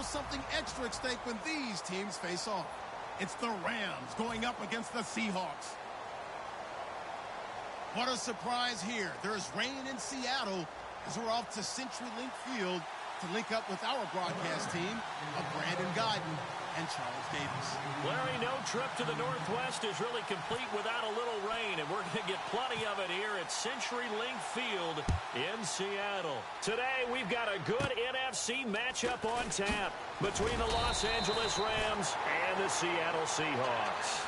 little something extra at stake when these teams face off. It's the Rams going up against the Seahawks. What a surprise here. There's rain in Seattle as we're off to CenturyLink Field to link up with our broadcast team of Brandon Guyton and Charles Davis. Larry, no trip to the Northwest is really complete without a little rain, and we're going to get plenty of it here at CenturyLink Field in Seattle. Today, we've got a good NFC matchup on tap between the Los Angeles Rams and the Seattle Seahawks.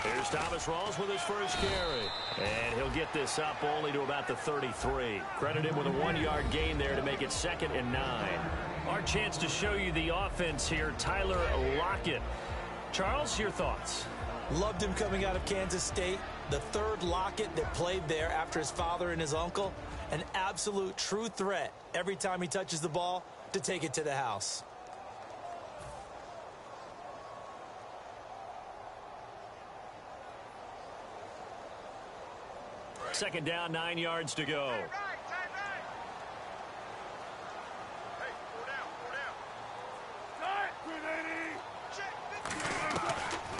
Here's Thomas Rawls with his first carry. And he'll get this up only to about the 33. Credit him with a 1-yard gain there to make it 2nd and 9. Our chance to show you the offense here, Tyler Lockett. Charles, your thoughts? Loved him coming out of Kansas State. The third Lockett that played there after his father and his uncle. An absolute true threat every time he touches the ball to take it to the house. Second down, 9 yards to go.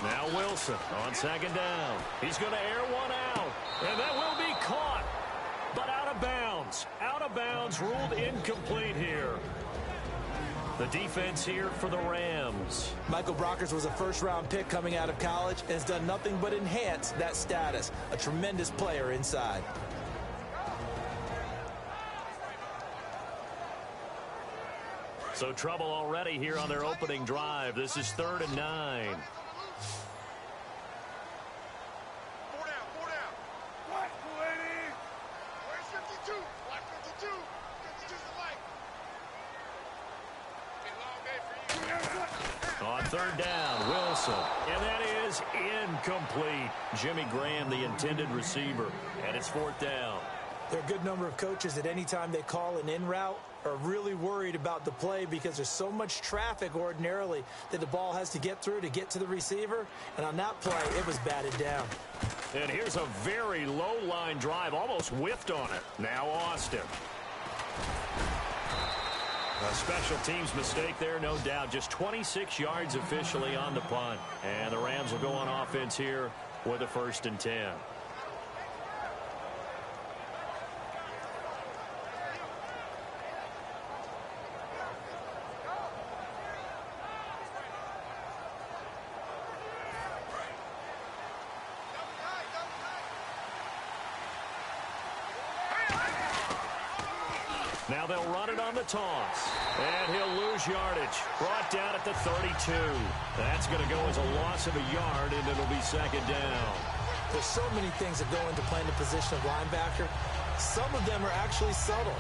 Now Wilson on second down. He's going to air one out. And that will be caught. But out of bounds. Out of bounds, ruled incomplete here. The defense here for the Rams. Michael Brockers was a first-round pick coming out of college and has done nothing but enhance that status. A tremendous player inside. So trouble already here on their opening drive. This is 3rd and 9. On 3rd down, Wilson. And that is incomplete. Jimmy Graham, the intended receiver. And it's 4th down. There are a good number of coaches that any time they call an in route are really worried about the play because there's so much traffic ordinarily that the ball has to get through to get to the receiver. And on that play, it was batted down. And here's a very low line drive, almost whiffed on it. Now Austin. A special teams mistake there, no doubt. Just 26 yards officially on the punt. And the Rams will go on offense here with a 1st and 10. Now they'll run it on the toss. And he'll lose yardage. Brought down at the 32. That's going to go as a loss of a yard, and it'll be 2nd down. There's so many things that go into playing the position of linebacker. Some of them are actually subtle.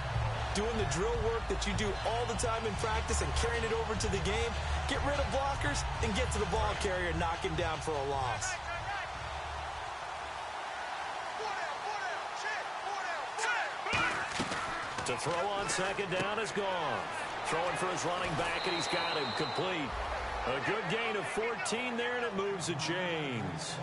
Doing the drill work that you do all the time in practice and carrying it over to the game. Get rid of blockers and get to the ball carrier and knock him down for a loss. To throw on 2nd down is gone. Throwing for his running back, and he's got him complete. A good gain of 14 there, and it moves the chains.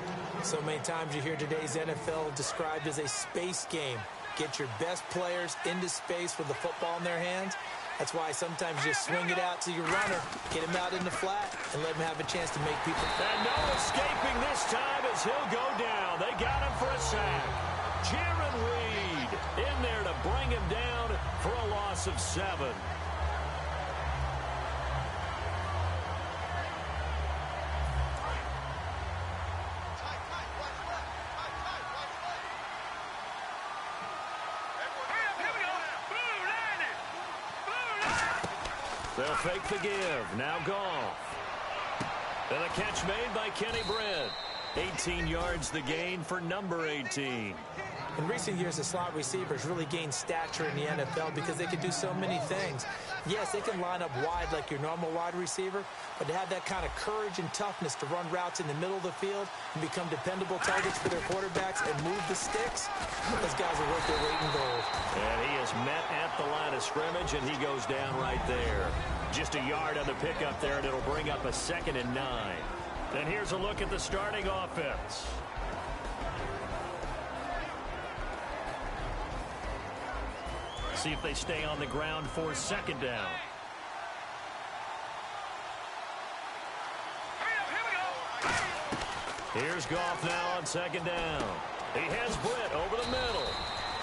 So many times you hear today's NFL described as a space game. Get your best players into space with the football in their hands. That's why sometimes you swing it out to your runner, get him out in the flat, and let him have a chance to make people. And no escaping this time as he'll go down. They got him for a sack. Jaron Reed in there to bring him down for a loss of 7. They'll fake the give. Now Goff. And a catch made by Kenny Britt. 18 yards the gain for number 18. In recent years, the slot receivers really gained stature in the NFL because they could do so many things. Yes, they can line up wide like your normal wide receiver, but to have that kind of courage and toughness to run routes in the middle of the field and become dependable targets for their quarterbacks and move the sticks, those guys are worth their weight in gold. And he is met at the line of scrimmage, and he goes down right there. Just a yard on the pickup there, and it'll bring up a 2nd and 9. And here's a look at the starting offense. See if they stay on the ground for 2nd down. Here's Goff now on 2nd down. He has Britt over the middle.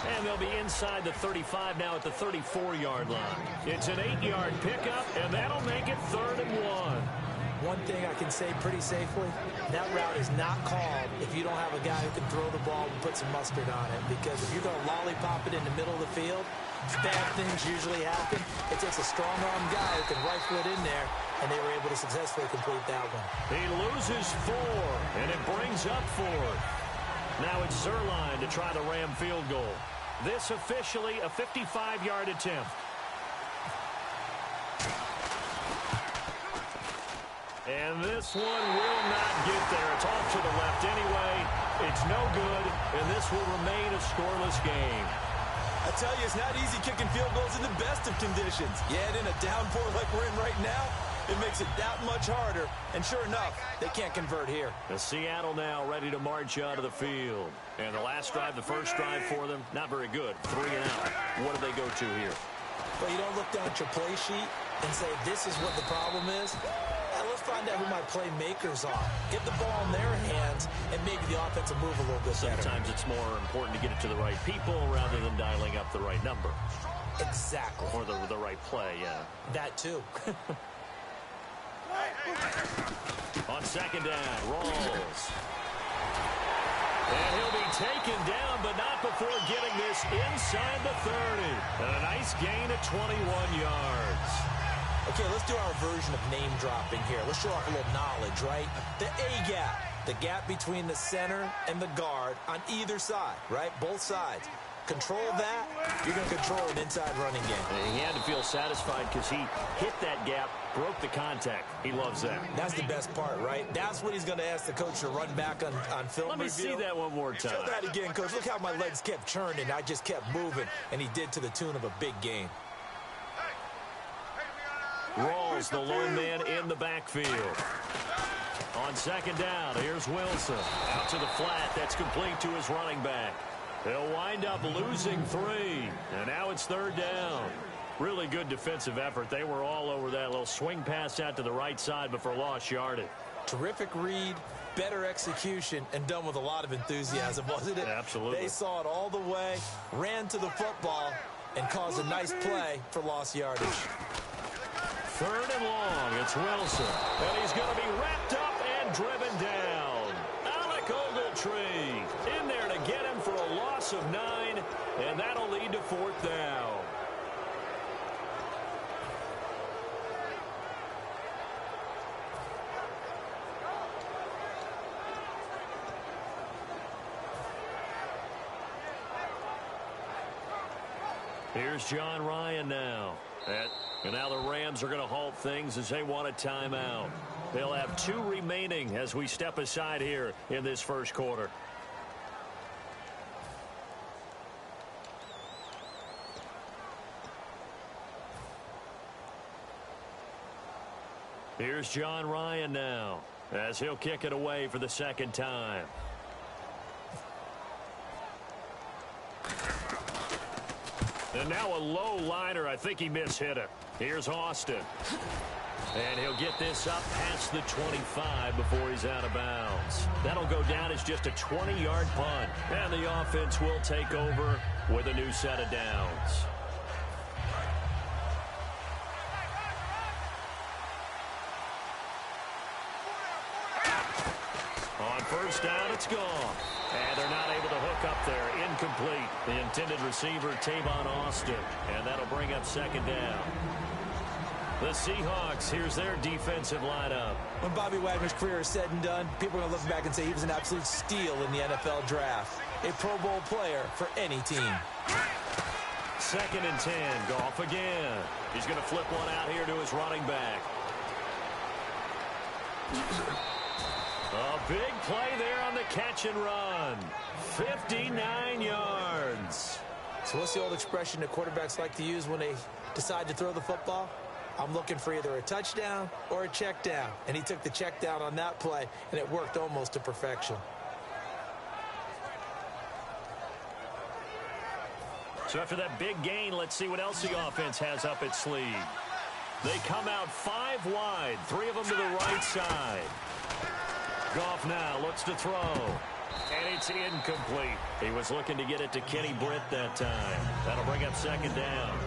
And they'll be inside the 35 now at the 34-yard line. It's an 8-yard pickup, and that'll make it 3rd and 1. One thing I can say pretty safely, that route is not called if you don't have a guy who can throw the ball and put some mustard on it. Because if you're going to lollipop it in the middle of the field, bad things usually happen. It takes a strong-arm guy who can rifle it in there, and they were able to successfully complete that one. He loses 4, and it brings up 4th. Now it's Zerline to try the Ram field goal. This officially a 55-yard attempt. And this one will not get there. It's off to the left anyway. It's no good, and this will remain a scoreless game. I tell you, it's not easy kicking field goals in the best of conditions. You add in a downpour like we're in right now, it makes it that much harder. And sure enough, they can't convert here. The Seattle now ready to march out of the field. And the last drive, the first drive for them, not very good. 3 and out. What do they go to here? Well, you don't look down at your play sheet and say, this is what the problem is. Let's find out who my playmakers are. Get the ball in their hands, and maybe the offense will move a little bit better. Sometimes it's more important to get it to the right people rather than dialing up the right number. Exactly. Or the right play, yeah. That too. On 2nd down, Rawls. And he'll be taken down, but not before getting this inside the 30. And a nice gain of 21 yards. Okay, let's do our version of name dropping here. Let's show off a little knowledge, right? The A gap, the gap between the center and the guard on either side, right? Both sides. Control that, you're going to control an inside running game. And he had to feel satisfied because he hit that gap, broke the contact. He loves that. That's the best part, right? That's what he's going to ask the coach to run back on film Let me review. See that one more time. Show that again, coach. Look how my legs kept churning. I just kept moving, and he did to the tune of a big gain. Rawls, the lone man in the backfield. On 2nd down, here's Wilson. Out to the flat. That's complete to his running back. He'll wind up losing 3. And now it's 3rd down. Really good defensive effort. They were all over that little swing pass out to the right side before lost yardage. Terrific read, better execution, and done with a lot of enthusiasm, wasn't it? Absolutely. They saw it all the way, ran to the football, and caused a nice play for lost yardage. 3rd and long. It's Wilson. And he's going to be wrapped up and driven down. Alec Ogletree in there to get him for a loss of 9. And that'll lead to 4th down. Here's John Ryan now. And now the Rams are going to halt things as they want a timeout. They'll have 2 remaining as we step aside here in this first quarter. Here's John Ryan now as he'll kick it away for the 2nd time. And now a low liner. I think he mishit it. Here's Austin. And he'll get this up past the 25 before he's out of bounds. That'll go down as just a 20-yard punt. And the offense will take over with a new set of downs. On 1st down, it's gone. And they're not able to hook up there. Incomplete. The intended receiver, Tavon Austin. And that'll bring up 2nd down. The Seahawks, here's their defensive lineup. When Bobby Wagner's career is said and done, people are going to look back and say he was an absolute steal in the NFL draft. A Pro Bowl player for any team. 2nd and 10. Goff again. He's going to flip one out here to his running back. A big play there on the catch and run. 59 yards. So what's the old expression that quarterbacks like to use when they decide to throw the football? I'm looking for either a touchdown or a check down. And he took the check down on that play, and it worked almost to perfection. So after that big gain, let's see what else the offense has up its sleeve. They come out 5 wide, 3 of them to the right side. Goff now looks to throw. And it's incomplete. He was looking to get it to Kenny Britt that time. That'll bring up 2nd down.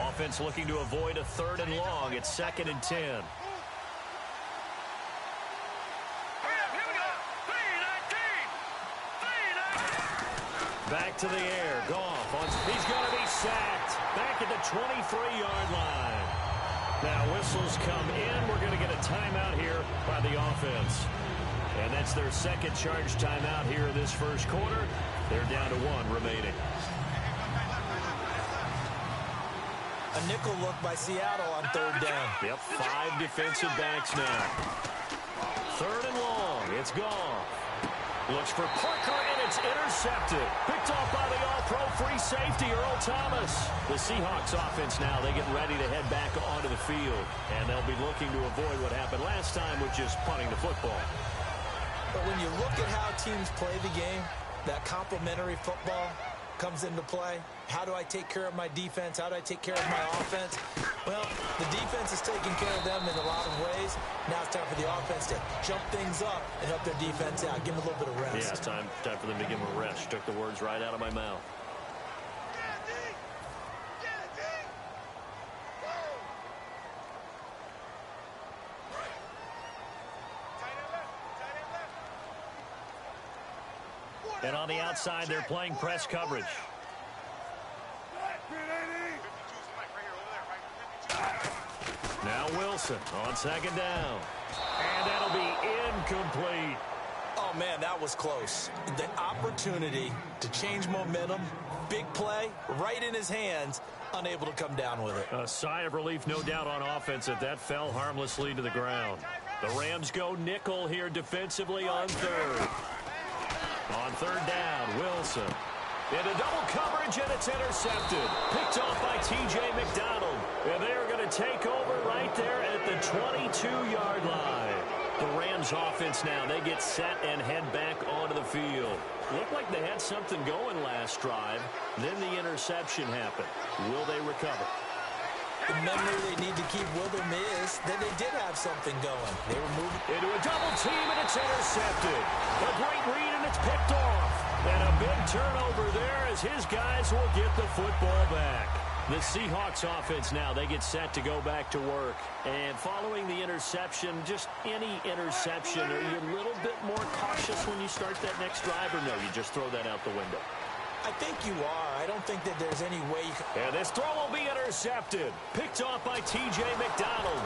Offense looking to avoid a 3rd and long. It's 2nd and 10. Back to the air. Goff. He's going to be sacked. Back at the 23-yard line. Now whistles come in. We're going to get a timeout here by the offense. And that's their 2nd charge timeout here in this first quarter. They're down to 1 remaining. A nickel look by Seattle on 3rd down. Yep, 5 defensive backs now. 3rd and long. It's Goff. Looks for Parker, and it's intercepted. Picked off by the all-pro free safety, Earl Thomas. The Seahawks offense now, they get ready to head back onto the field. And they'll be looking to avoid what happened last time, which is punting the football. But when you look at how teams play the game, that complementary football comes into play. How do I take care of my defense? How do I take care of my offense? Well, the defense is taking care of them in a lot of ways. Now it's time for the offense to jump things up and help their defense out. Give them a little bit of rest. Yeah, it's time for them to give them a rest. You took the words right out of my mouth. And on the outside, they're playing press coverage. Now Wilson on 2nd down. And that'll be incomplete. Oh, man, that was close. The opportunity to change momentum, big play, right in his hands, unable to come down with it. A sigh of relief, no doubt, on offense that fell harmlessly to the ground. The Rams go nickel here defensively on 3rd. On 3rd down, Wilson. Into double coverage, and it's intercepted. Picked off by T.J. McDonald. And they're going to take over right there at the 22-yard line. The Rams offense now, they get set and head back onto the field. Looked like they had something going last drive. Then the interception happened. Will they recover? The memory they need to keep with them is that they did have something going. They were moving into a double team, and it's intercepted. A great read, and it's picked off. And a big turnover there as his guys will get the football back. The Seahawks offense now, they get set to go back to work. And following the interception, just any interception, are you a little bit more cautious when you start that next drive, or no, you just throw that out the window? I think you are. I don't think that there's any way you can... And this throw will be intercepted. Picked off by T.J. McDonald.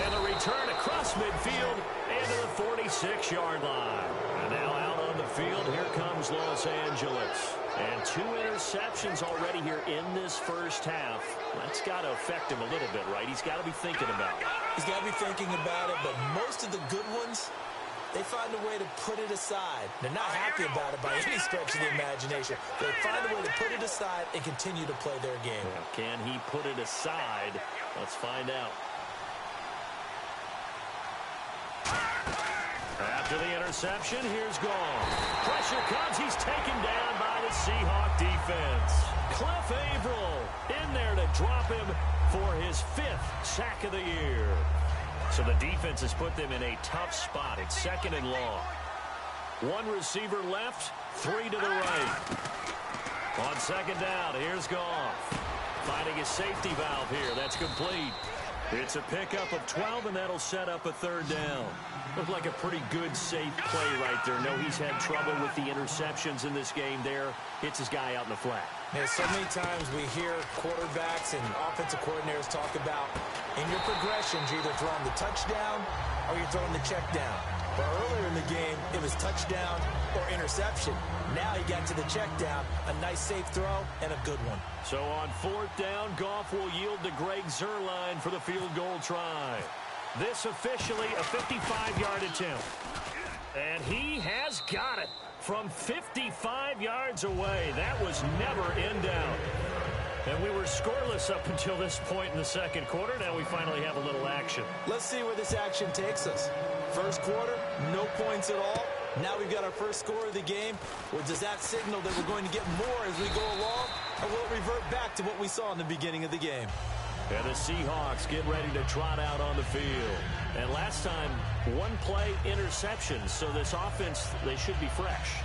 And the return across midfield into the 46-yard line. And now out on the field, here comes Los Angeles. And 2 interceptions already here in this first half. That's got to affect him a little bit, right? He's got to be thinking about it. He's got to be thinking about it, but most of the good ones, they find a way to put it aside. They're not happy about it by any stretch of the imagination. They find a way to put it aside and continue to play their game. Well, can he put it aside? Let's find out. After the interception, here's Goff. Pressure comes. He's taken down by the Seahawk defense. Cliff Averill in there to drop him for his 5th sack of the year. So the defense has put them in a tough spot. It's 2nd and long. 1 receiver left, 3 to the right. On 2nd down, here's Goff. Finding a safety valve here. That's complete. It's a pickup of 12, and that'll set up a third down. Looked like a pretty good, safe play right there. No, he's had trouble with the interceptions in this game there. Hits his guy out in the flat. Yeah, so many times we hear quarterbacks and offensive coordinators talk about in your progressions, you're either throwing the touchdown or you're throwing the check down. But earlier in the game, it was touchdown or interception. Now he got to the check down, a nice safe throw, and a good one. So on fourth down, Goff will yield to Greg Zuerlein for the field goal try. This officially a 55-yard attempt. And he has got it from 55 yards away. That was never in doubt. And we were scoreless up until this point in the second quarter. Now we finally have a little action. Let's see where this action takes us. First quarter, no points at all. Now we've got our first score of the game. Or does that signal that we're going to get more as we go along? Or will it revert back to what we saw in the beginning of the game? And the Seahawks get ready to trot out on the field. And last time, one play interception. So this offense, they should be fresh.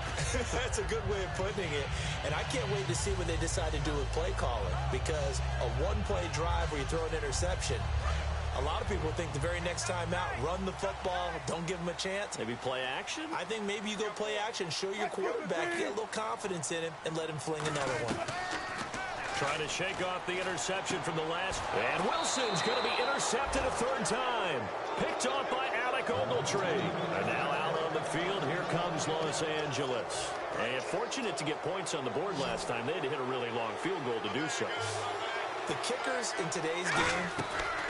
That's a good way of putting it. And I can't wait to see what they decide to do with play calling. Because a one-play drive where you throw an interception, a lot of people think the very next time out, run the football, don't give them a chance. Maybe play action? I think maybe you go play action, show your quarterback, get a little confidence in him, and let him fling another one. Trying to shake off the interception from the last. And Wilson's going to be intercepted a third time. Picked off by Alec Ogletree. And now out on the field, here comes Los Angeles. And fortunate to get points on the board last time. They had to hit a really long field goal to do so. The kickers in today's game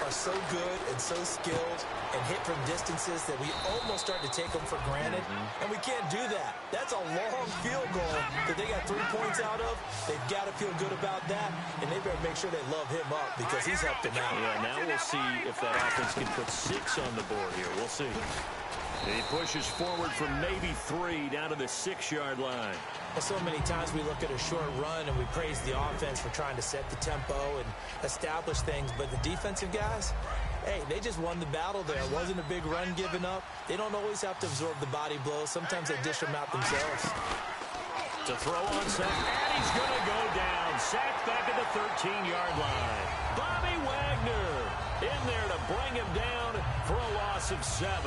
are so good and so skilled and hit from distances that we almost start to take them for granted. And we can't do that. That's a long field goal that they got 3 points out of. They've got to feel good about that, and they better make sure they love him up because he's helped them out. Yeah, now we'll see if that offense can put 6 on the board here. We'll see. And he pushes forward from maybe 3 down to the 6-yard line. Well, so many times we look at a short run and we praise the offense for trying to set the tempo and establish things, but the defensive guys, hey, they just won the battle there. It wasn't a big run given up. They don't always have to absorb the body blows. Sometimes they dish them out themselves. To throw on set, and he's going to go down. Sacked back at the 13-yard line. Bobby Wagner in there to bring him down for a loss of 7.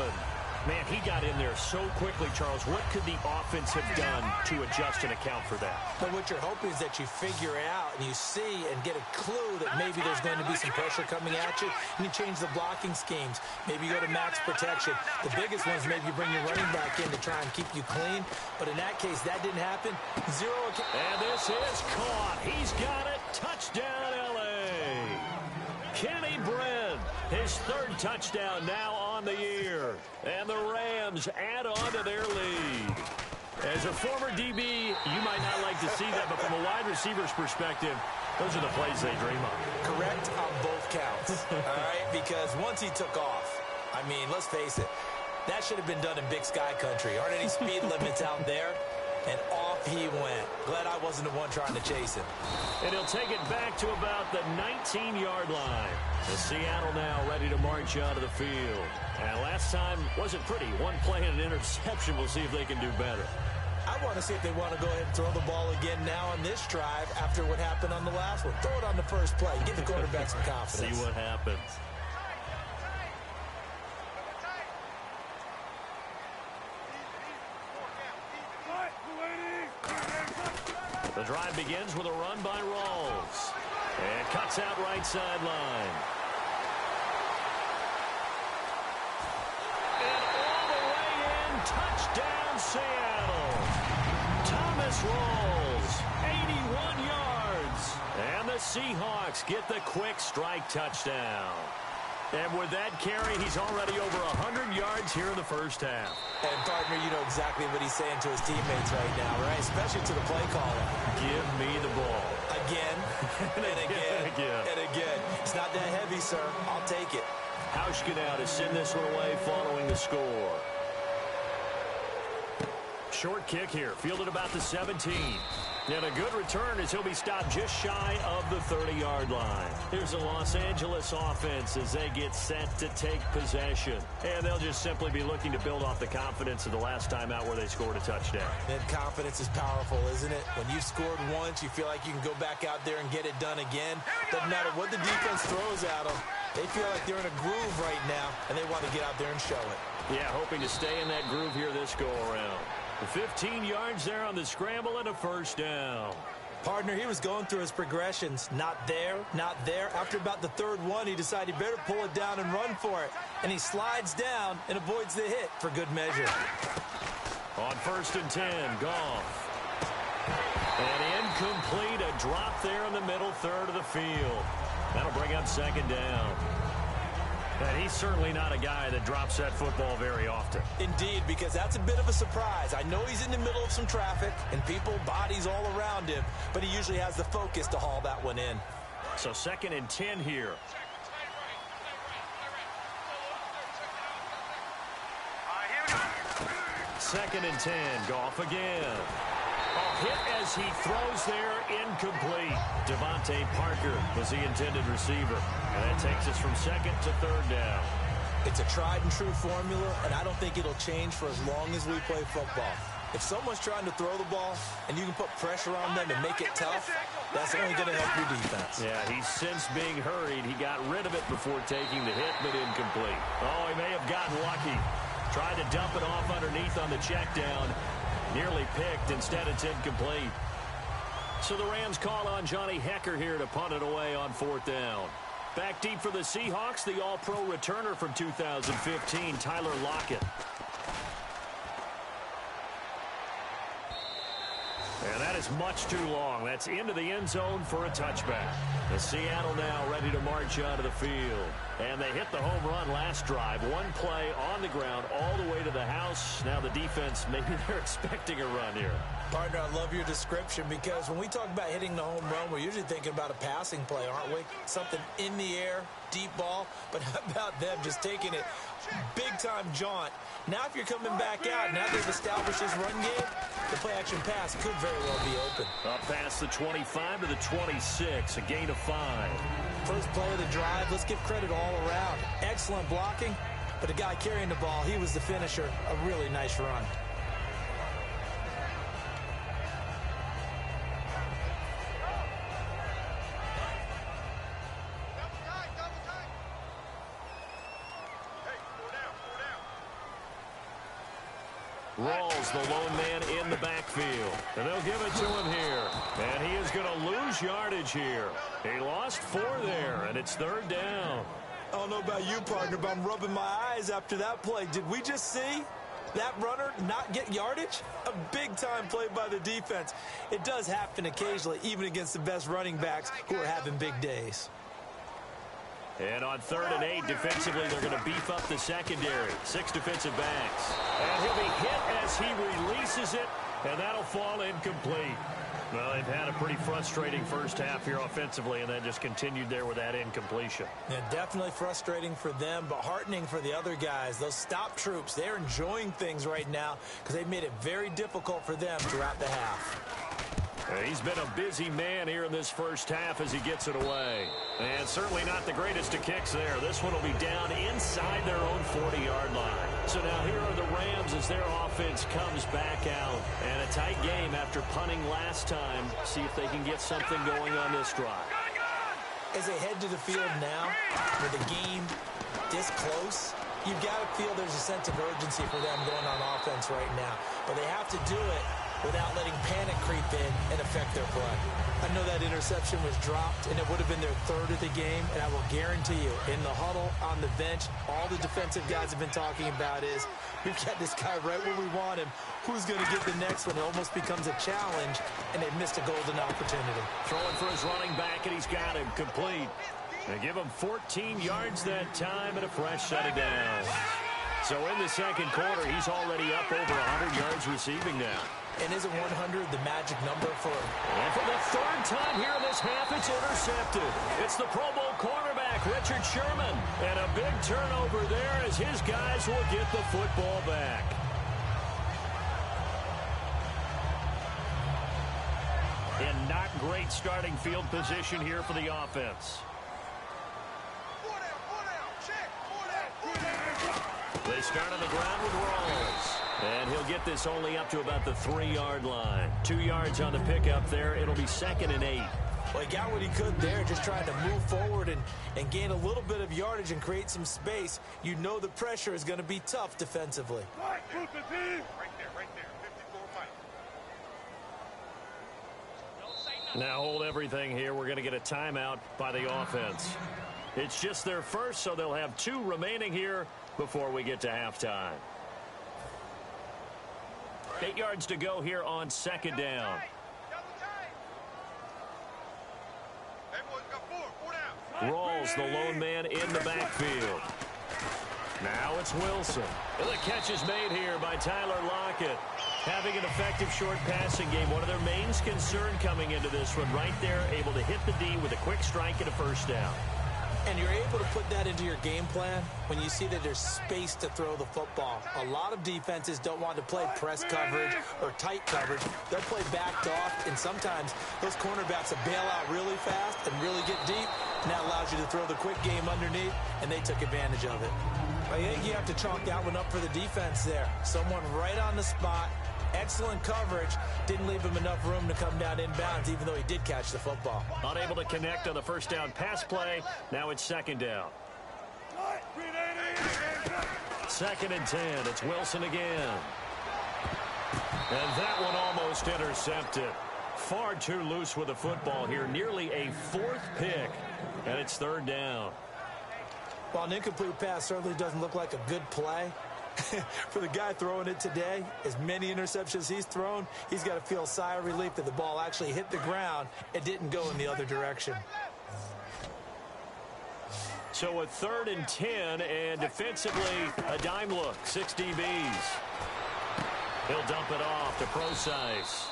Man, he got in there so quickly, Charles. What could the offense have done to adjust and account for that? But what you're hoping is that you figure out and you see and get a clue that maybe there's going to be some pressure coming at you, and you change the blocking schemes. Maybe you go to max protection. The biggest one is maybe you bring your running back in to try and keep you clean. But in that case, that didn't happen. 0. And this is caught. He's got it. Touchdown, L.A. Kenny Brent, his 3rd touchdown now on the year. And the Rams add on to their lead. As a former DB, you might not like to see that, but from a wide receiver's perspective, those are the plays they dream of. Correct on both counts, all right? Because once he took off, I mean, let's face it, that should have been done in Big Sky Country. Aren't any speed limits out there? And off he went. Glad I wasn't the one trying to chase him. And he'll take it back to about the 19-yard line. The Seattle now ready to march out of the field. And last time wasn't pretty. One play and an interception. We'll see if they can do better. I want to see if they want to go ahead and throw the ball again now on this drive after what happened on the last one. Throw it on the first play. Give the quarterback some confidence. See what happens. The drive begins with a run by Rawls. And cuts out right sideline. And all the way in, touchdown Seattle. Thomas Rawls, 81 yards. And the Seahawks get the quick strike touchdown. And with that carry, he's already over 100 yards here in the first half. And, partner, you know exactly what he's saying to his teammates right now, right? Especially to the play caller. Give me the ball. Again, and again, and again. It's not that heavy, sir. I'll take it. Hauschka now to send this one away following the score. Short kick here, fielded about the 17. And a good return as he'll be stopped just shy of the 30-yard line. Here's the Los Angeles offense as they get set to take possession. And they'll just simply be looking to build off the confidence of the last time out where they scored a touchdown. And confidence is powerful, isn't it? When you've scored once, you feel like you can go back out there and get it done again. Doesn't matter what the defense throws at them. They feel like they're in a groove right now, and they want to get out there and show it. Yeah, hoping to stay in that groove here this go-around. 15 yards there on the scramble and a first down. Partner, he was going through his progressions. Not there, not there. After about the third one, he decided he better pull it down and run for it. And he slides down and avoids the hit for good measure. On 1st and 10, Goff. And incomplete, a drop there in the middle third of the field. That'll bring up 2nd down. And he's certainly not a guy that drops that football very often. Indeed, because that's a bit of a surprise. I know he's in the middle of some traffic and people, bodies all around him, but he usually has the focus to haul that one in. So 2nd and 10 here. Second and 10, Goff again. A hit as he throws there, incomplete. Devontae Parker was the intended receiver. And that takes us from 2nd to 3rd down. It's a tried and true formula, and I don't think it'll change for as long as we play football. If someone's trying to throw the ball and you can put pressure on them and make it tough, that's only going to help your defense. Yeah, he's since being hurried. He got rid of it before taking the hit, but incomplete. Oh, he may have gotten lucky. Tried to dump it off underneath on the check down. Nearly picked. Instead, it's incomplete. So the Rams call on Johnny Hecker here to punt it away on 4th down. Back deep for the Seahawks, the all-pro returner from 2015, Tyler Lockett. And that is much too long. That's into the end zone for a touchback. The Seattle now ready to march out of the field. And they hit the home run last drive. One play on the ground all the way to the house. Now the defense, maybe they're expecting a run here. Partner, I love your description because when we talk about hitting the home run, we're usually thinking about a passing play, aren't we? Something in the air, deep ball. But how about them just taking it big-time jaunt? Now if you're coming back out, now they've established this run game, the play-action pass could very well be open. Up past the 25 to the 26, a gain of 5. First play of the drive, let's give credit all around. Excellent blocking, but the guy carrying the ball, he was the finisher. A really nice run. Rolls the lone man in the backfield. And they'll give it to him here. And he is going to lose yardage here. He lost 4 there, and it's 3rd down. I don't know about you, partner, but I'm rubbing my eyes after that play. Did we just see that runner not get yardage? A big-time play by the defense. It does happen occasionally, even against the best running backs who are having big days. And on 3rd and 8, defensively, they're going to beef up the secondary. 6 defensive backs. And he'll be hit as he releases it, and that'll fall incomplete. Well, they've had a pretty frustrating first half here offensively, and then just continued there with that incompletion. Yeah, definitely frustrating for them, but heartening for the other guys. Those stop troops, they're enjoying things right now because they've made it very difficult for them throughout the half. He's been a busy man here in this first half as he gets it away. And certainly not the greatest of kicks there. This one will be down inside their own 40-yard line. So now here are the Rams as their offense comes back out. And a tight game after punting last time. See if they can get something going on this drive. As they head to the field now, with the game this close, you've got to feel there's a sense of urgency for them going on offense right now. But they have to do it without letting panic creep in and affect their play. I know that interception was dropped, and it would have been their 3rd of the game, and I will guarantee you, in the huddle, on the bench, all the defensive guys have been talking about is, we've got this guy right where we want him. Who's going to get the next one? It almost becomes a challenge, and they've missed a golden opportunity. Throwing for his running back, and he's got him complete. They give him 14 yards that time and a fresh set of downs. So in the second quarter, he's already up over 100 yards receiving now. And isn't 100 the magic number for him? And for the 3rd time here in this half, it's intercepted. It's the Pro Bowl cornerback, Richard Sherman. And a big turnover there as his guys will get the football back. In not great starting field position here for the offense. They start on the ground with Rolls. And he'll get this only up to about the 3-yard line. 2 yards on the pickup there. It'll be 2nd and 8. Well, he got what he could there, just trying to move forward and gain a little bit of yardage and create some space. You know the pressure is going to be tough defensively. Right there, 54 fight. Now hold everything here. We're going to get a timeout by the offense. It's just their first, so they'll have 2 remaining here before we get to halftime. 8 yards to go here on second down. Rawls, the lone man in the backfield. Now it's Wilson. And the catch is made here by Tyler Lockett. Having an effective short passing game, one of their main concern coming into this one, right there, able to hit the D with a quick strike and a first down. And you're able to put that into your game plan when you see that there's space to throw the football. A lot of defenses don't want to play press coverage or tight coverage. They'll play backed off, and sometimes those cornerbacks will bail out really fast and really get deep, and that allows you to throw the quick game underneath, and they took advantage of it. I think you have to chalk that one up for the defense there. Someone right on the spot. Excellent coverage. Didn't leave him enough room to come down inbounds, even though he did catch the football. Unable to connect on the first down pass play. Now it's second down. 2nd and 10. It's Wilson again. And that one almost intercepted. Far too loose with the football here. Nearly a 4th pick. And it's 3rd down. While an incomplete pass certainly doesn't look like a good play, for the guy throwing it today, as many interceptions he's thrown, he's got to feel a sigh of relief that the ball actually hit the ground and didn't go in the other direction. So a 3rd and 10, and defensively, a dime look. 6 DBs. He'll dump it off to Procise.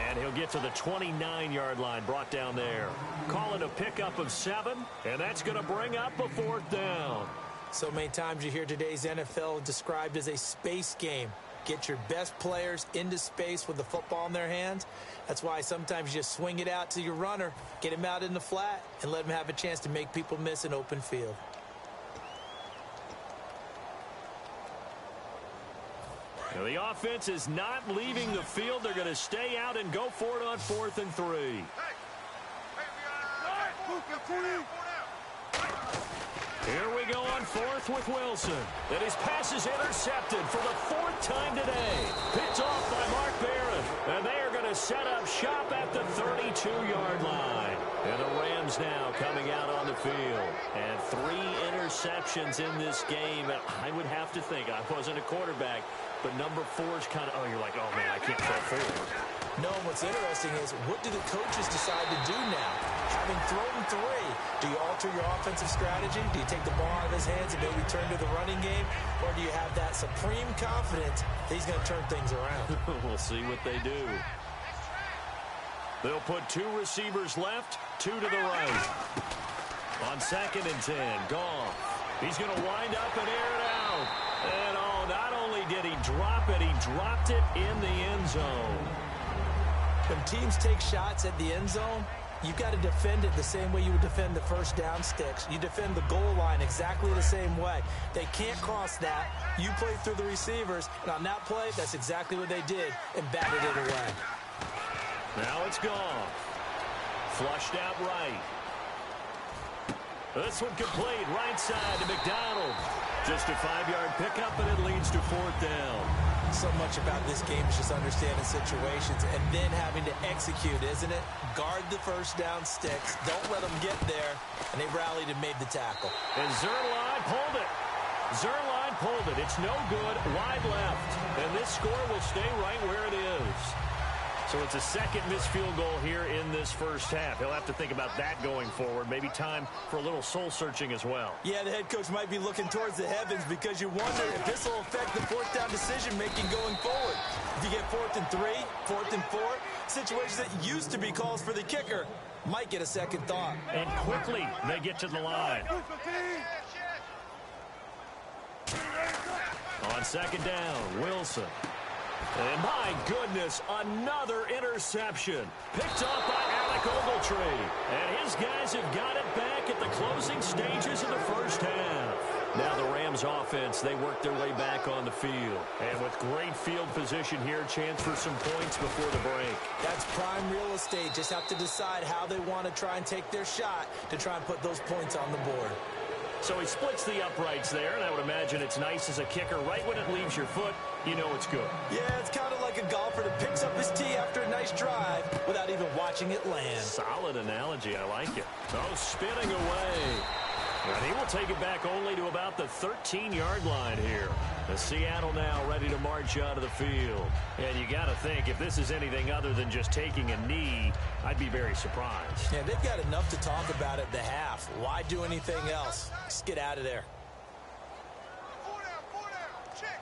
And he'll get to the 29-yard line, brought down there. Call it a pickup of 7, and that's going to bring up a 4th down. So many times you hear today's NFL described as a space game. Get your best players into space with the football in their hands. That's why sometimes you just swing it out to your runner, get him out in the flat, and let him have a chance to make people miss an open field. Now the offense is not leaving the field. They're going to stay out and go for it on 4th and 3. Here we go on 4th with Wilson. And his pass is intercepted for the 4th time today. Picked off by Mark Barron. And they are going to set up shop at the 32-yard line. And the Rams now coming out on the field. And 3 interceptions in this game. And I would have to think, I wasn't a quarterback, but number 4 is kind of, you're like, oh, man, I can't throw 4. No, what's interesting is, what do the coaches decide to do now? Having thrown 3, do you alter your offensive strategy? Do you take the ball out of his hands and maybe turn to the running game? Or do you have that supreme confidence that he's going to turn things around? We'll see what they do. They'll put 2 receivers left, 2 to the right. On 2nd and 10, Goff. He's going to wind up and air it out. And, not only did he drop it, he dropped it in the end zone. When teams take shots at the end zone, you've got to defend it the same way you would defend the first down sticks. You defend the goal line exactly the same way. They can't cross that. You play through the receivers, and on that play, that's exactly what they did, and batted it away. Now it's gone. Flushed out right. This one complete, right side to McDonald. Just a 5-yard pickup, and it leads to 4th down. So much about this game is just understanding situations and then having to execute, isn't it? Guard the first down sticks. Don't let them get there. And they rallied and made the tackle. And Zerline pulled it. Zerline pulled it. It's no good. Wide left. And this score will stay right where it is. So it's a 2nd missed field goal here in this first half. He'll have to think about that going forward. Maybe time for a little soul-searching as well. Yeah, the head coach might be looking towards the heavens because you wonder if this will affect the 4th down decision-making going forward. If you get 4th and 3, 4th and 4, situations that used to be calls for the kicker might get a second thought. And quickly they get to the line. On 2nd down, Wilson. And my goodness, another interception. Picked off by Alec Ogletree. And his guys have got it back at the closing stages of the first half. Now the Rams Rams offense, they work their way back on the field. And with great field position here, chance for some points before the break. That's prime real estate. Just have to decide how they want to try and take their shot to try and put those points on the board. So he splits the uprights there, and I would imagine it's nice as a kicker. Right when it leaves your foot, you know it's good. Yeah, it's kind of like a golfer that picks up his tee after a nice drive without even watching it land. Solid analogy. I like it. Oh, spinning away. And he will take it back only to about the 13-yard line here. The Seattle now ready to march out of the field. And you got to think, if this is anything other than just taking a knee, I'd be very surprised. Yeah, they've got enough to talk about at the half. Why do anything else? Just get out of there. Four down. Check.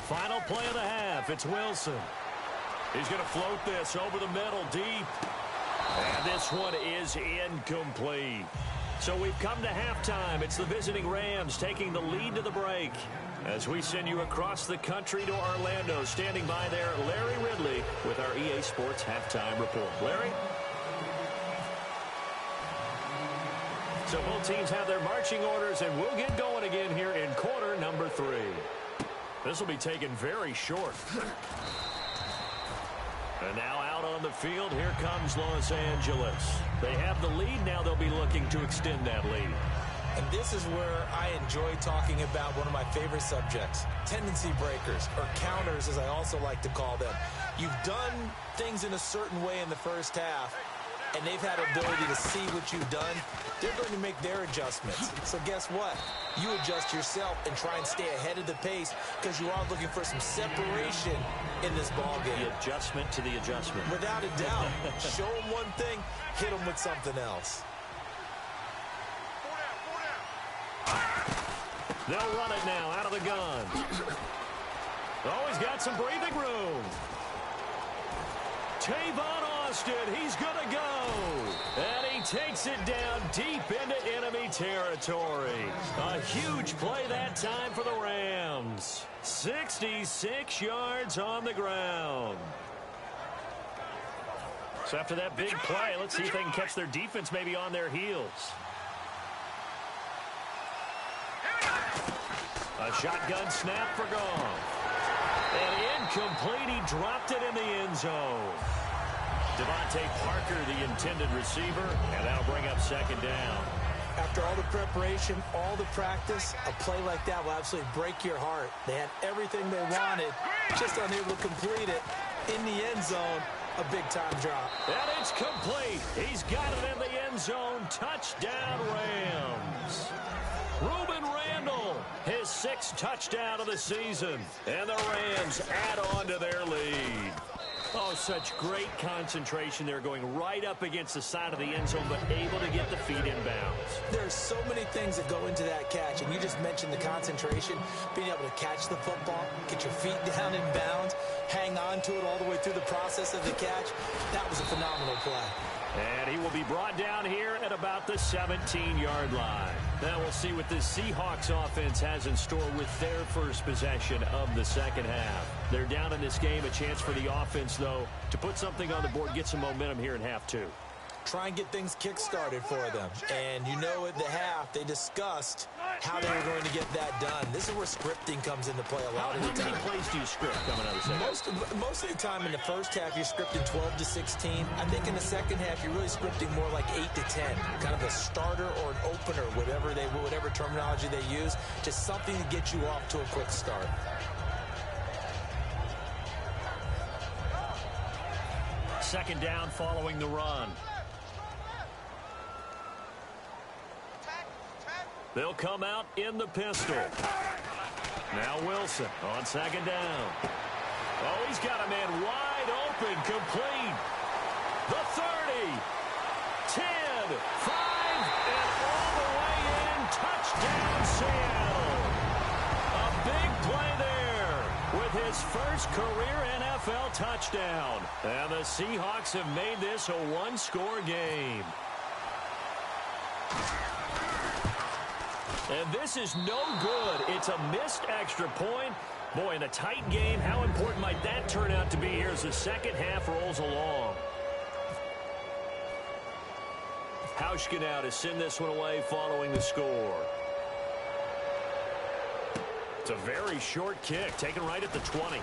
Final play of the half. It's Wilson. He's going to float this over the middle deep. And this one is incomplete. So we've come to halftime. It's the visiting Rams taking the lead to the break. As we send you across the country to Orlando, standing by there, Larry Ridley with our EA Sports Halftime Report. Larry? So both teams have their marching orders, and we'll get going again here in quarter number 3. This will be taken very short. And now out on the field, here comes Los Angeles. They have the lead. Now they'll be looking to extend that lead. And this is where I enjoy talking about one of my favorite subjects, tendency breakers, or counters as I also like to call them. You've done things in a certain way in the first half, and they've had ability to see what you've done. They're going to make their adjustments. So guess what? You adjust yourself and try and stay ahead of the pace because you are looking for some separation in this ball game. The adjustment to the adjustment. Without a doubt. Show them one thing, hit them with something else. They'll run it now out of the gun. Oh, he's got some breathing room. Tavon Austin, he's going to go. And he takes it down deep into enemy territory. A huge play that time for the Rams. 66 yards on the ground. So after that big play, let's see if they can catch their defense maybe on their heels. A shotgun snap for Goff. And incomplete. He dropped it in the end zone. Devontae Parker, the intended receiver, and that'll bring up second down. After all the preparation, all the practice, a play like that will absolutely break your heart. They had everything they wanted, just unable to complete it. In the end zone, a big-time drop. And it's complete. He's got it in the end zone. Touchdown, Rams. Reuben Randall, his 6th touchdown of the season. And the Rams add on to their lead. Oh, such great concentration there, going right up against the side of the end zone, but able to get the feet in bounds. There's so many things that go into that catch, and you just mentioned the concentration, being able to catch the football, get your feet down in bounds, hang on to it all the way through the process of the catch. That was a phenomenal play. And he will be brought down here at about the 17-yard line. Now we'll see what this Seahawks offense has in store with their first possession of the second half. They're down in this game. A chance for the offense, though, to put something on the board, get some momentum here in half 2. Try and get things kick-started for them. And you know at the half, they discussed how they were going to get that done. This is where scripting comes into play a lot of the time. How many plays do you script coming out of the second? Most of the time in the first half, you're scripting 12 to 16. I think in the second half, you're really scripting more like 8 to 10. Kind of a starter or an opener, whatever terminology they use. Just something to get you off to a quick start. Second down following the run. They'll come out in the pistol. Now Wilson on second down. Oh, he's got a man wide open, complete. The 30, 10, 5, and all the way in. Touchdown, Seattle. A big play there with his first career NFL touchdown. And the Seahawks have made this a one-score game. And this is no good. It's a missed extra point. Boy, in a tight game, how important might that turn out to be here as the second half rolls along? Hauschka now to send this one away following the score. It's a very short kick, taken right at the 20.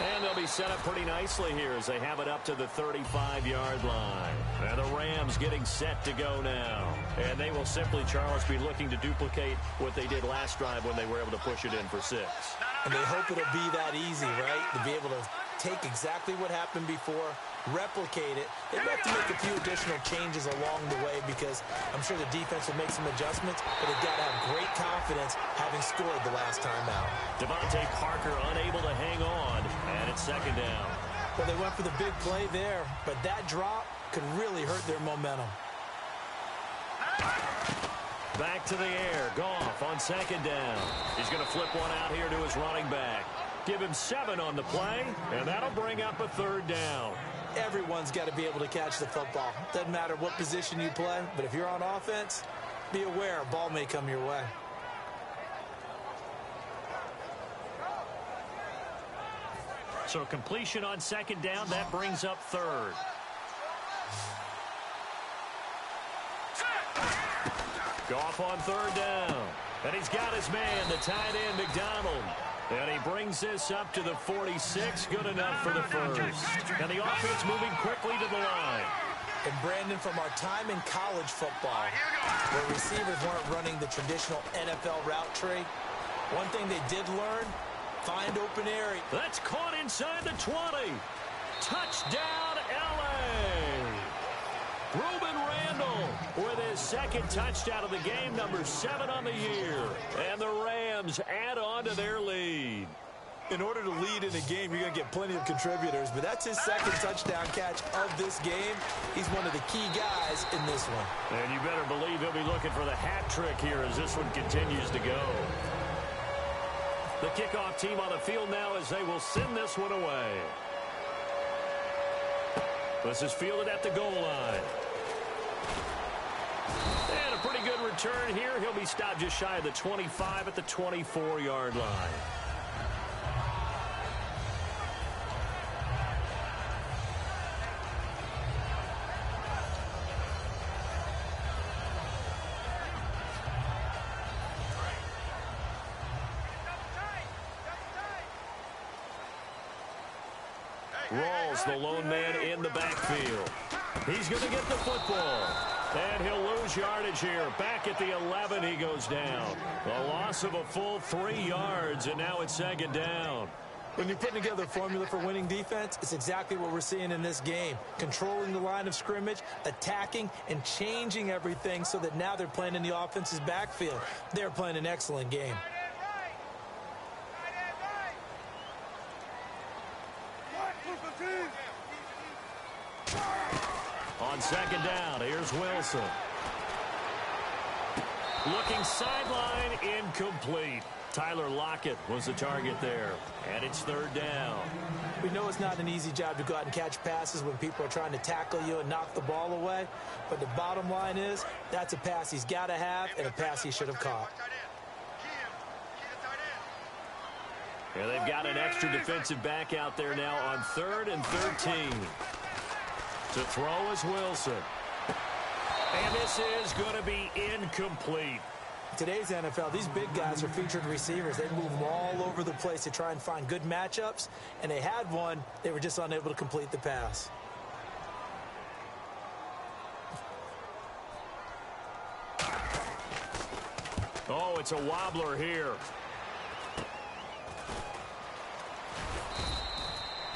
And they'll be set up pretty nicely here as they have it up to the 35-yard line. And the Rams getting set to go now. And they will simply, Charles, be looking to duplicate what they did last drive when they were able to push it in for 6. And they hope it'll be that easy, right? To be able to take exactly what happened before, replicate it. They'd have to make a few additional changes along the way because I'm sure the defense will make some adjustments, but they've got to have great confidence having scored the last time out. Devontae Parker unable to hang on, and it's second down. Well, they went for the big play there, but that drop could really hurt their momentum. Back to the air. Goff on second down. He's going to flip one out here to his running back. Give him 7 on the play, and that'll bring up a third down. Everyone's got to be able to catch the football. Doesn't matter what position you play, but if you're on offense, be aware a ball may come your way. So completion on second down, that brings up third. Goff on third down. And he's got his man, the tight end, McDonald. And he brings this up to the 46. Good enough for the first. And the offense moving quickly to the line. And Brandon, from our time in college football, where receivers weren't running the traditional NFL route tree, one thing they did learn, find open area. That's caught inside the 20. Touchdown, L.A. Reuben Randall with his second touchdown of the game, number 7 on the year. And the Rams add on to their lead. In order to lead in a game, you're going to get plenty of contributors, but that's his second touchdown catch of this game. He's one of the key guys in this one. And you better believe he'll be looking for the hat trick here as this one continues to go. The kickoff team on the field now as they will send this one away. This is fielded at the goal line. And a pretty good return here. He'll be stopped just shy of the 25 at the 24-yard line. Rawls, the lone man in the backfield. He's going to get the football. And he'll lose yardage here. Back at the 11, he goes down. A loss of a full 3 yards, and now it's second down. When you're putting together a formula for winning defense, it's exactly what we're seeing in this game. Controlling the line of scrimmage, attacking, and changing everything so that now they're playing in the offense's backfield. They're playing an excellent game. On second down, here's Wilson. Looking sideline, incomplete. Tyler Lockett was the target there, and it's third down. We know it's not an easy job to go out and catch passes when people are trying to tackle you and knock the ball away, but the bottom line is that's a pass he's got to have and a pass he should have caught. Yeah, they've got an extra defensive back out there now on 3rd and 13. To throw is Wilson. And this is going to be incomplete. Today's NFL, these big guys are featured receivers. They move them all over the place to try and find good matchups, and they had one. They were just unable to complete the pass. Oh, it's a wobbler here.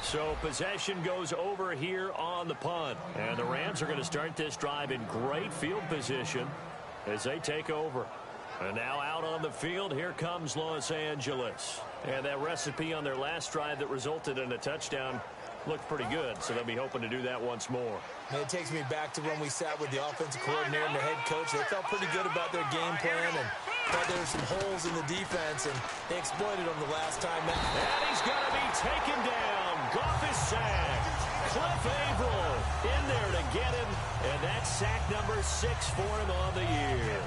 So possession goes over here on the punt. And the Rams are going to start this drive in great field position as they take over. And now out on the field, here comes Los Angeles. And that recipe on their last drive that resulted in a touchdown looked pretty good, so they'll be hoping to do that once more. And it takes me back to when we sat with the offensive coordinator and the head coach. They felt pretty good about their game plan and thought there were some holes in the defense, and they exploited them the last time. And he's going to be taken down. Goff is sacked. Cliff Averill in there to get him, and that's sack number 6 for him on the year.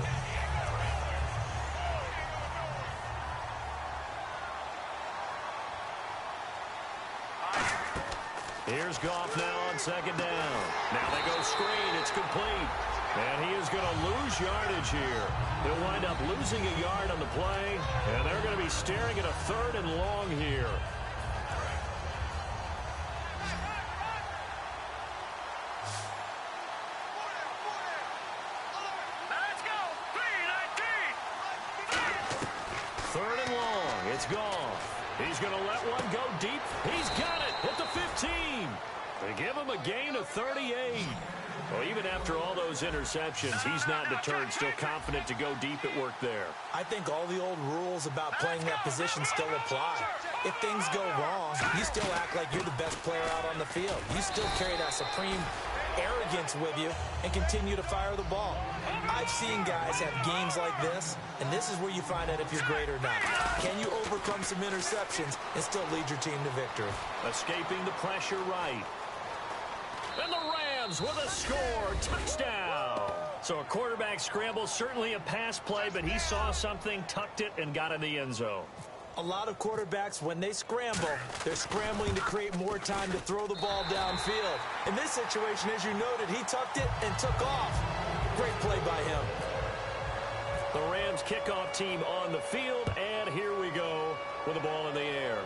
Here's Goff now on second down. Now they go screen. It's complete. And he is going to lose yardage here. He'll wind up losing a yard on the play, and they're going to be staring at a 3rd and long here. Third and long. It's gone. He's going to let one go deep. He's got it at the 15. They give him a gain of 38. Well, even after all those interceptions, he's not deterred, still confident to go deep at work there. I think all the old rules about playing that position still apply. If things go wrong, you still act like you're the best player out on the field. You still carry that supreme arrogance with you and continue to fire the ball. I've seen guys have games like this, and this is where you find out if you're great or not. Can you overcome some interceptions and still lead your team to victory? Escaping the pressure right. And the Rams with a score, touchdown. So a quarterback scramble, certainly a pass play, but he saw something, tucked it, and got in the end zone. A lot of quarterbacks, when they scramble, they're scrambling to create more time to throw the ball downfield. In this situation, as you noted, he tucked it and took off. Great play by him. The Rams kickoff team on the field, and here we go with the ball in the air.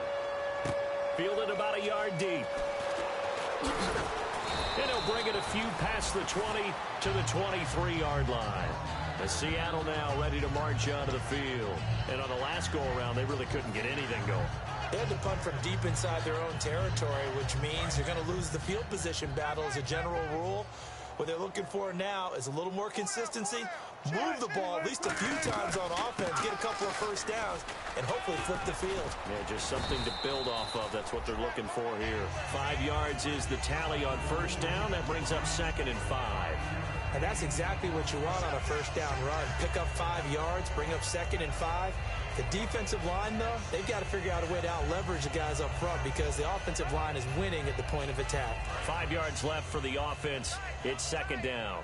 Fielded about a yard deep. And he'll bring it a few past the 20 to the 23-yard line. As Seattle now ready to march onto the field. And on the last go-around, they really couldn't get anything going. They had to punt from deep inside their own territory, which means you're going to lose the field position battle as a general rule. What they're looking for now is a little more consistency, move the ball at least a few times on offense, get a couple of first downs, and hopefully flip the field. Yeah, just something to build off of. That's what they're looking for here. 5 yards is the tally on first down. That brings up 2nd and 5. And that's exactly what you want on a first down run. Pick up 5 yards, bring up 2nd and 5. The defensive line, though, they've got to figure out a way to out-leverage the guys up front because the offensive line is winning at the point of attack. 5 yards left for the offense. It's 2nd down.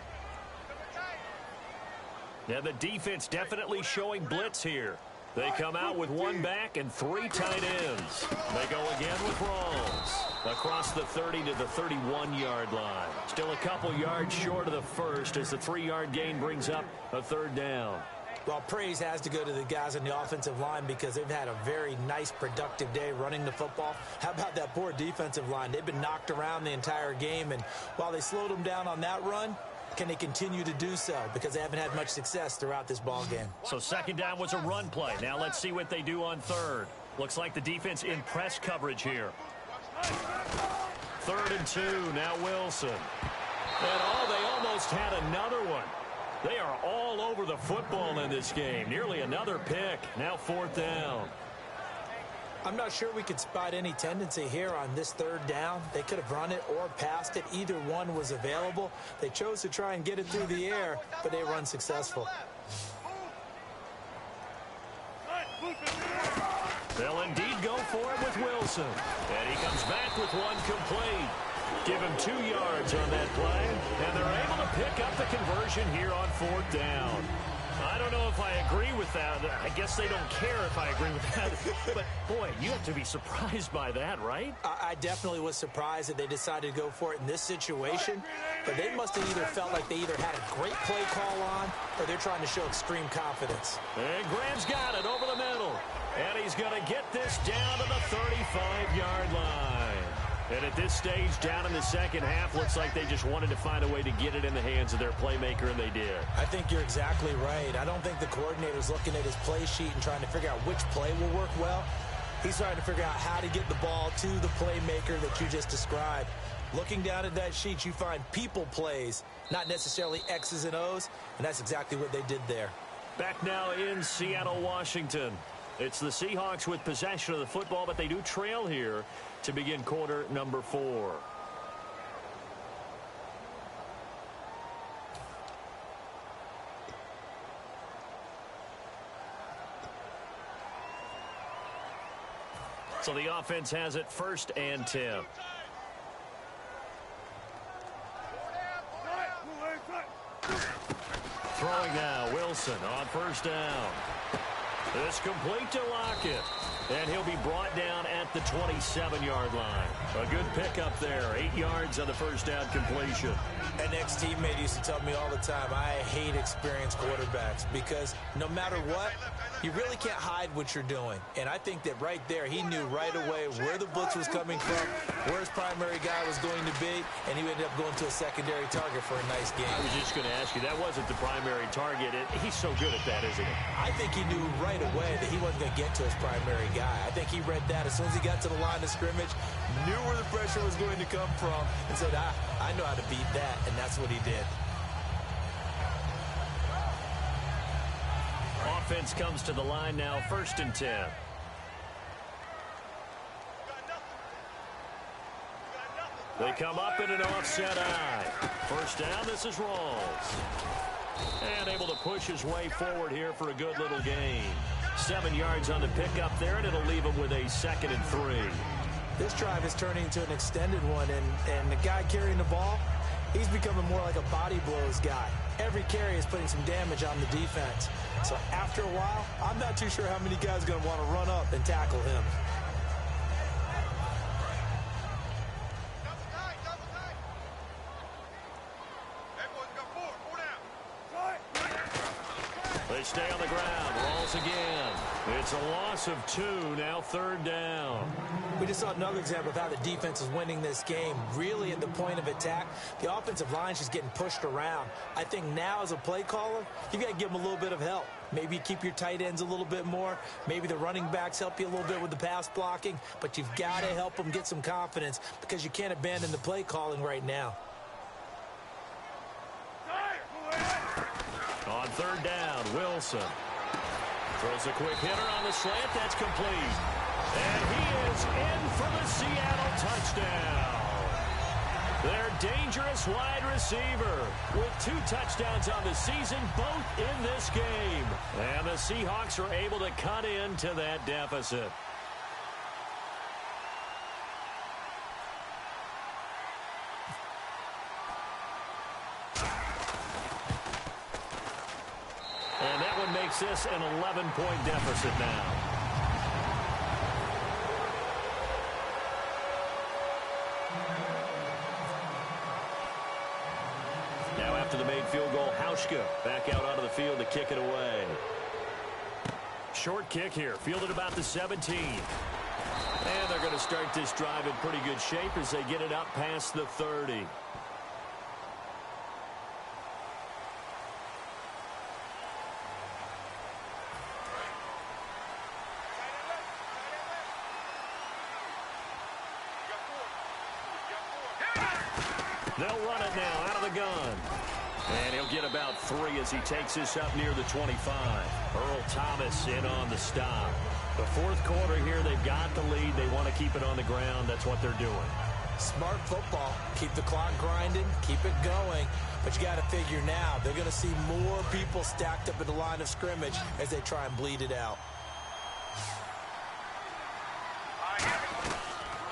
Now the defense definitely showing blitz here. They come out with 1 back and 3 tight ends. They go again with Rawls. Across the 30 to the 31-yard line. Still a couple yards short of the first as the 3-yard gain brings up a 3rd down. Well, praise has to go to the guys on the offensive line because they've had a very nice, productive day running the football. How about that poor defensive line? They've been knocked around the entire game, and while they slowed them down on that run, can they continue to do so? Because they haven't had much success throughout this ball game. So 2nd down was a run play. Now let's see what they do on 3rd. Looks like the defense in press coverage here. 3rd and 2, now Wilson. And they almost had another one. They are all over the football in this game. Nearly another pick. Now 4th down. I'm not sure we could spot any tendency here on this 3rd down. They could have run it or passed it. Either one was available. They chose to try and get it through the air, but they were unsuccessful. They'll indeed go for it with Wilson. And he comes back with one complete. Give him 2 yards on that play, and they're able to pick up the conversion here on 4th down. I don't know if I agree with that. I guess they don't care if I agree with that. But, boy, you have to be surprised by that, right? I definitely was surprised that they decided to go for it in this situation. But they must have either felt like they either had a great play call on or they're trying to show extreme confidence. And Graham's got it over the middle. And he's going to get this down to the 35-yard line. And at this stage, down in the second half, looks like they just wanted to find a way to get it in the hands of their playmaker, and they did. I think you're exactly right. I don't think the coordinator's looking at his play sheet and trying to figure out which play will work well. He's trying to figure out how to get the ball to the playmaker that you just described. Looking down at that sheet, you find people plays, not necessarily X's and O's, and that's exactly what they did there. Back now in Seattle, Washington. It's the Seahawks with possession of the football, but they do trail here to begin quarter number 4. So the offense has it 1st and 10. Throwing now, Wilson on 1st down. It's complete to Lockett. And he'll be brought down at the 27-yard line. A good pickup there. 8 yards on the first down completion. An ex-teammate used to tell me all the time, I hate experienced quarterbacks because no matter what, you really can't hide what you're doing. And I think that right there, he knew right away where the blitz was coming from, where his primary guy was going to be, and he ended up going to a secondary target for a nice game. I was just going to ask you, that wasn't the primary target. He's so good at that, isn't he? I think he knew right away that he wasn't going to get to his primary guy. I think he read that as soon as he got to the line of scrimmage, knew where the pressure was going to come from, and said, I know how to beat that, and that's what he did. Offense comes to the line now, 1st and 10. They come up in an offset eye. First down, this is Rawls. And able to push his way forward here for a good little gain. 7 yards on the pickup there, and it'll leave him with a 2nd and 3. This drive is turning into an extended one, and the guy carrying the ball, he's becoming more like a body blows guy. Every carry is putting some damage on the defense. So after a while, I'm not too sure how many guys are going to want to run up and tackle him. They stay on the ground. Rolls again. It's a loss of 2. Now 3rd down. We just saw another example of how the defense is winning this game. Really at the point of attack, the offensive line's just getting pushed around. I think now as a play caller, you got to give them a little bit of help. Maybe keep your tight ends a little bit more. Maybe the running backs help you a little bit with the pass blocking. But you've got to help them get some confidence because you can't abandon the play calling right now. On 3rd down, Wilson throws a quick hitter on the slant. That's complete. And he is in for the Seattle touchdown. Their dangerous wide receiver with 2 touchdowns on the season, both in this game. And the Seahawks are able to cut into that deficit. And that one makes this an 11-point deficit now. Now after the made field goal, Hauschka back out onto the field to kick it away. Short kick here, fielded about the 17. And they're going to start this drive in pretty good shape as they get it up past the 30. They'll run it now out of the gun. And he'll get about 3 as he takes this up near the 25. Earl Thomas in on the stop. The 4th quarter here, they've got the lead. They want to keep it on the ground. That's what they're doing. Smart football. Keep the clock grinding. Keep it going. But you got to figure now, they're going to see more people stacked up at the line of scrimmage as they try and bleed it out.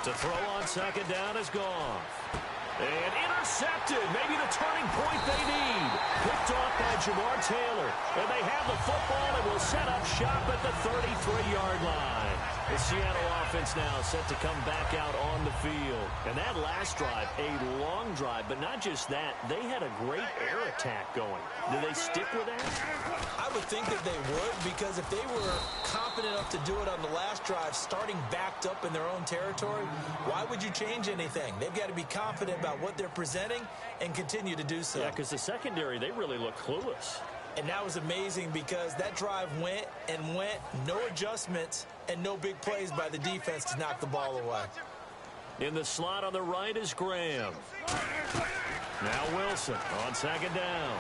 To throw on 2nd down is Goff. And intercepted. Maybe the turning point they need. Picked off by Jamar Taylor. And they have the football and will set up shop at the 33-yard line. The Seattle offense now set to come back out on the field. And that last drive, a long drive, but not just that. They had a great air attack going. Do they stick with that? I would think that they would, because if they were confident enough to do it on the last drive, starting backed up in their own territory, why would you change anything? They've got to be confident about what they're presenting and continue to do so. Yeah, because the secondary, they really look clueless. And that was amazing because that drive went and went, no adjustments, and no big plays by the defense to knock the ball away. In the slot on the right is Graham. Now Wilson on 2nd down.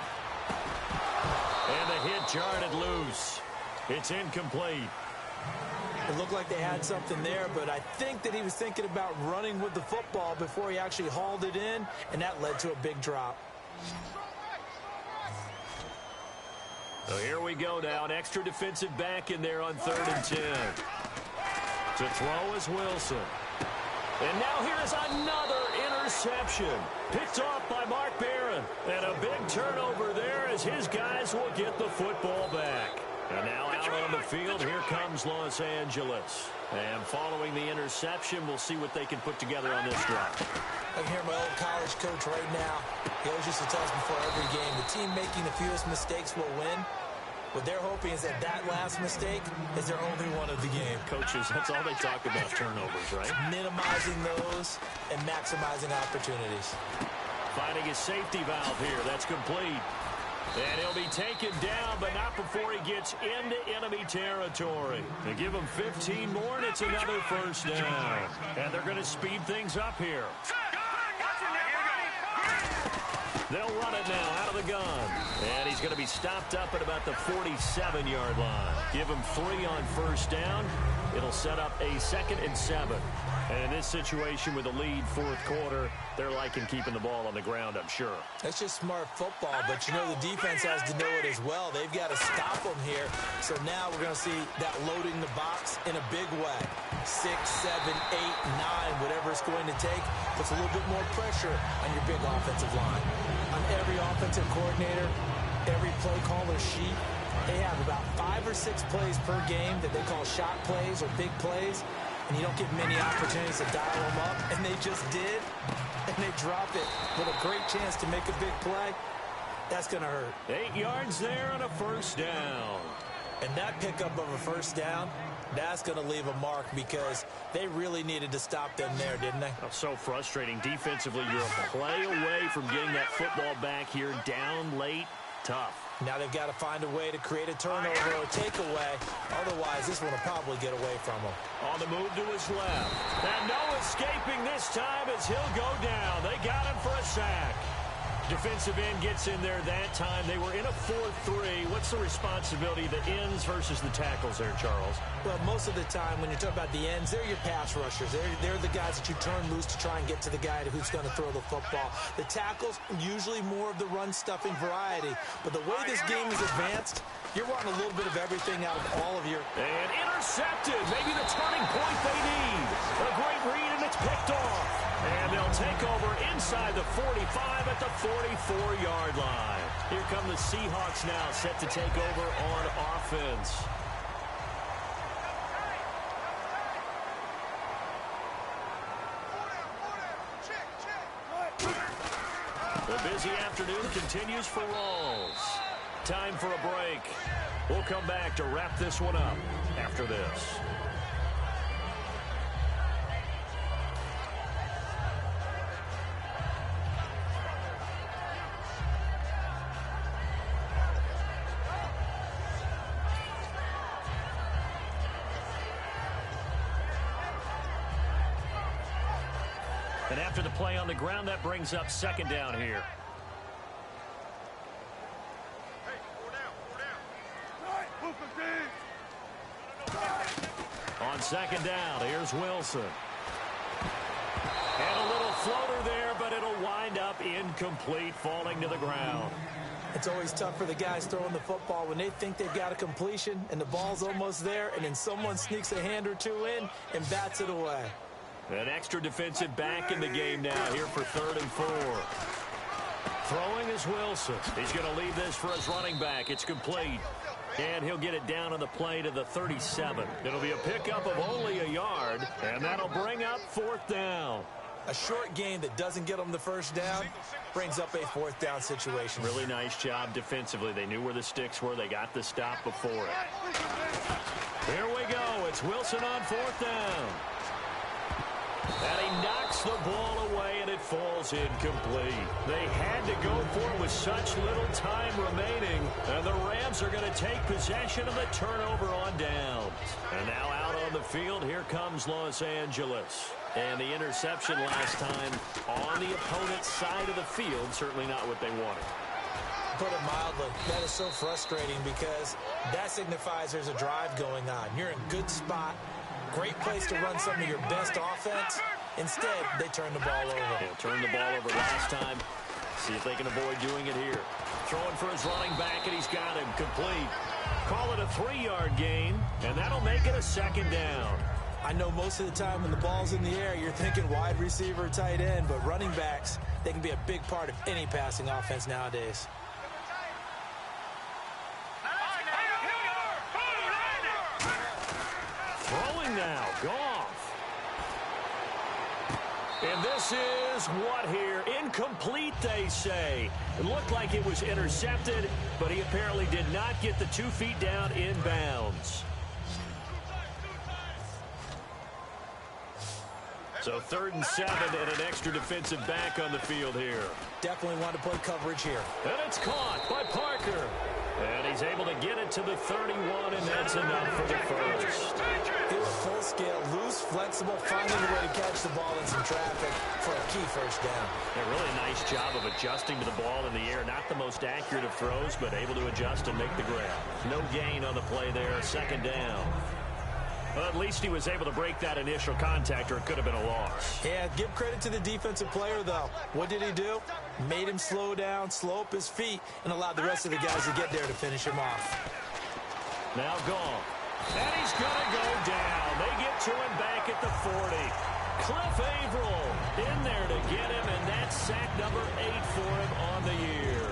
And the hit jarred it loose. It's incomplete. It looked like they had something there, but I think that he was thinking about running with the football before he actually hauled it in, and that led to a big drop. So here we go now. An extra defensive back in there on 3rd and 10. To throw is Wilson. And now here's another interception. Picked off by Mark Barron. And a big turnover there as his guys will get the football back. And now out on the field, here comes Los Angeles. And following the interception, we'll see what they can put together on this drive. I can hear my old college coach right now. He always used to tell us before every game, the team making the fewest mistakes will win. What they're hoping is that last mistake is their only one of the game. Coaches, that's all they talk about, turnovers, right? Minimizing those and maximizing opportunities. Finding his safety valve here. That's complete. And he'll be taken down, but not before he gets into enemy territory. They give him 15 more, and it's another first down. And they're going to speed things up here. They'll run it now out of the gun. And he's going to be stopped up at about the 47-yard line. Give him 3 on first down. It'll set up a 2nd and 7. And in this situation with a lead fourth quarter, they're liking keeping the ball on the ground, I'm sure. That's just smart football, but you know the defense has to know it as well. They've got to stop them here. So now we're going to see that loading the box in a big way. 6, 7, 8, 9, whatever it's going to take, puts a little bit more pressure on your big offensive line. On every offensive coordinator, every play caller sheet, they have about 5 or 6 plays per game that they call shot plays or big plays. And you don't get many opportunities to dial them up, and they just did, and they dropped it with a great chance to make a big play. That's going to hurt. 8 yards there on a first down. And that pickup of a first down, that's going to leave a mark because they really needed to stop them there, didn't they? Oh, so frustrating. Defensively, you're a play away from getting that football back here down late. Tough. Now they've got to find a way to create a turnover or takeaway. Otherwise, this one will probably get away from them. On the move to his left. And no escaping this time as he'll go down. They got him for a sack. Defensive end gets in there that time. They were in a 4-3. What's the responsibility of the ends versus the tackles there, Charles? Well, most of the time when you talk about the ends, they're your pass rushers. They're the guys that you turn loose to try and get to the guy who's going to throw the football. The tackles, usually more of the run-stuffing variety. But the way this game is advanced, you're wanting a little bit of everything out of all of your... And intercepted. Maybe the turning point they need. A great read, and it's picked off. And they'll take over inside the 45 at the 44-yard line. Here come the Seahawks now, set to take over on offense. The busy afternoon continues for Rawls. Time for a break. We'll come back to wrap this one up after this. And after the play on the ground, that brings up second down here. On second down, here's Wilson. And a little floater there, but it'll wind up incomplete, falling to the ground. It's always tough for the guys throwing the football when they think they've got a completion and the ball's almost there, and then someone sneaks a hand or two in and bats it away. An extra defensive back in the game now here for 3rd and 4. Throwing is Wilson. He's going to leave this for his running back. It's complete. And he'll get it down on the play to the 37. It'll be a pickup of only a yard, and that'll bring up 4th down. A short gain that doesn't get them the first down brings up a 4th down situation. Really nice job defensively. They knew where the sticks were. They got the stop before it. Here we go. It's Wilson on 4th down. And he knocks the ball away, and it falls incomplete. They had to go for it with such little time remaining, and the Rams are going to take possession of the turnover on downs. And now out on the field, here comes Los Angeles. And the interception last time on the opponent's side of the field, certainly not what they wanted. Put it mildly, that is so frustrating because that signifies there's a drive going on. You're in a good spot. Great place to run some of your best offense. Instead, they turn the ball over. They'll turn the ball over last time. See if they can avoid doing it here. Throwing for his running back, and he's got him complete. Call it a 3-yard gain, and that'll make it a 2nd down. I know most of the time when the ball's in the air, you're thinking wide receiver, tight end, but running backs, they can be a big part of any passing offense nowadays. And this is what here? Incomplete, they say. It looked like it was intercepted, but he apparently did not get the 2 feet down in bounds. So 3rd and 7 and an extra defensive back on the field here. Definitely want to play coverage here. And it's caught by Parker. And he's able to get it to the 31, and that's enough for the first. They were full scale, loose, flexible, finding a way to catch the ball in some traffic for a key first down. A really nice job of adjusting to the ball in the air. Not the most accurate of throws, but able to adjust and make the grab. No gain on the play there, 2nd down. Well, at least he was able to break that initial contact, or it could have been a loss. Yeah, give credit to the defensive player, though. What did he do? Made him slow down, slow up his feet, and allowed the rest of the guys to get there to finish him off. Now gone. And he's going to go down. They get to him back at the 40. Cliff Averill in there to get him, and that's sack number 8 for him on the year.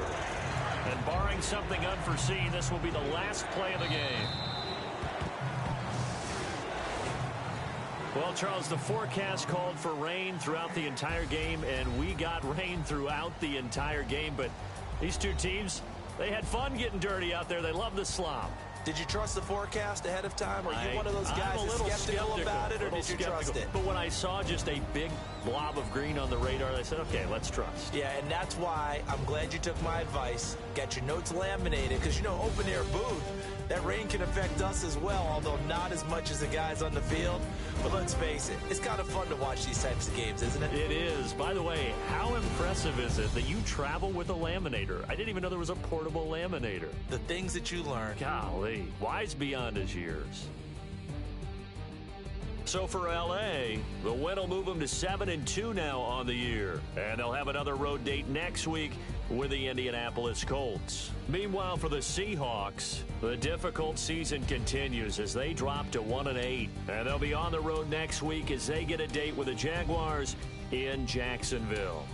And barring something unforeseen, this will be the last play of the game. Well, Charles, the forecast called for rain throughout the entire game, and we got rain throughout the entire game. But these two teams, they had fun getting dirty out there. They love the slop. Did you trust the forecast ahead of time? Are you one of those guys that's skeptical about it, or did you trust it? But when I saw just a big blob of green on the radar, I said, okay, let's trust. Yeah, and that's why I'm glad you took my advice. Got your notes laminated, because, you know, open-air booth, that rain can affect us as well, although not as much as the guys on the field. But let's face it, it's kind of fun to watch these types of games, isn't it? It is. By the way, how impressive is it that you travel with a laminator? I didn't even know there was a portable laminator. The things that you learn. Golly, wise beyond his years. So for L.A., the win will move them to 7-2 now on the year. And they'll have another road date next week with the Indianapolis Colts. Meanwhile, for the Seahawks, the difficult season continues as they drop to 1-8. And they'll be on the road next week as they get a date with the Jaguars in Jacksonville.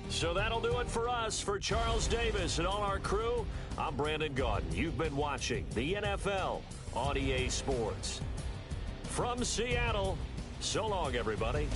So that'll do it for us. For Charles Davis and all our crew, I'm Brandon Gaudin. You've been watching the NFL on EA Sports. From Seattle, so long, everybody.